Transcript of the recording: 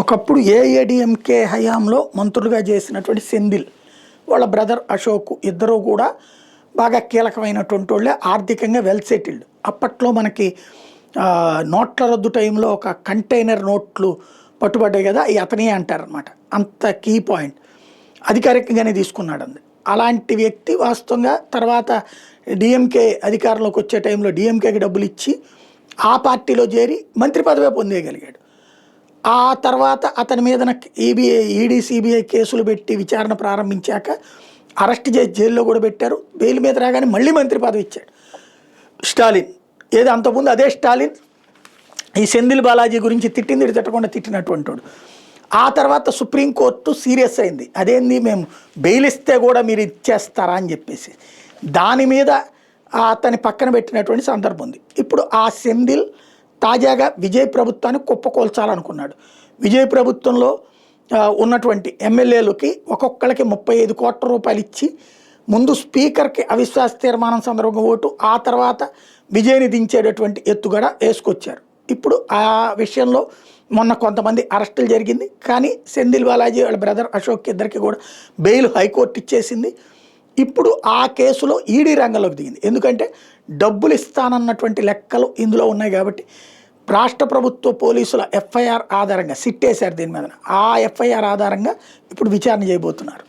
ఒకప్పుడు ఏఐఏడీఎంకే హయాంలో మంత్రులుగా చేసినటువంటి సెంధిల్ వాళ్ళ బ్రదర్ అశోక్ ఇద్దరు కూడా బాగా కీలకమైనటువంటి వాళ్ళే, ఆర్థికంగా వెల్ సెటిల్డ్. అప్పట్లో మనకి నోట్ల రద్దు టైంలో ఒక కంటైనర్ నోట్లు పట్టుబడ్డాయి కదా, అవి అతనే అంటారనమాట. అంత కీ పాయింట్ అధికారికంగానే తీసుకున్నాడు అంది. అలాంటి వ్యక్తి వాస్తవంగా తర్వాత డిఎంకే అధికారంలోకి వచ్చే టైంలో డిఎంకేకి డబ్బులు ఇచ్చి ఆ పార్టీలో చేరి మంత్రి పదవి పొందేయగలిగాడు. ఆ తర్వాత అతని మీద ఈడీ సిబిఐ కేసులు పెట్టి విచారణ ప్రారంభించాక అరెస్ట్ చేసి జైల్లో కూడా పెట్టారు. బెయిల్ మీద రాగానే మళ్ళీ మంత్రి పదవి ఇచ్చాడు స్టాలిన్. ఏదో అంతకుముందు అదే స్టాలిన్ ఈ సెంధిల్ బాలాజీ గురించి తిట్టింది తిట్టకుండా తిట్టినటువంటి వాడు. ఆ తర్వాత సుప్రీంకోర్టు సీరియస్ అయింది, అదేంది మేము బెయిల్ ఇస్తే కూడా మీరు ఇచ్చేస్తారా అని చెప్పేసి. దాని మీద అతని పక్కన పెట్టినటువంటి సందర్భం ఉంది. ఇప్పుడు ఆ సెంధిల్ తాజాగా విజయ్ ప్రభుత్వాన్ని కుప్పకూల్చాలనుకున్నాడు. విజయ్ ప్రభుత్వంలో ఉన్నటువంటి ఎమ్మెల్యేలకి ఒక్కొక్కరికి 35 కోట్ల రూపాయలు ఇచ్చి ముందు స్పీకర్కి అవిశ్వాస తీర్మానం సందర్భంగా ఓటు, ఆ తర్వాత విజయ్ని దించేటటువంటి ఎత్తుగడ వేసుకొచ్చారు. ఇప్పుడు ఆ విషయంలో మొన్న కొంతమంది అరెస్టులు జరిగింది. కానీ సెంధిల్ బాలాజీ వాళ్ళ బ్రదర్ అశోక్ ఇద్దరికి కూడా బెయిల్ హైకోర్టు ఇచ్చేసింది. ఇప్పుడు ఆ కేసులో ఈడీ రంగంలోకి దిగింది. ఎందుకంటే డబ్బులు ఇస్తానన్నటువంటి లెక్కలు ఇందులో ఉన్నాయి కాబట్టి రాష్ట్ర ప్రభుత్వ పోలీసుల ఎఫ్ఐఆర్ ఆధారంగా సిట్ వేశారు దీని మీద. ఆ ఎఫ్ఐఆర్ ఆధారంగా ఇప్పుడు విచారణ చేయబోతున్నారు.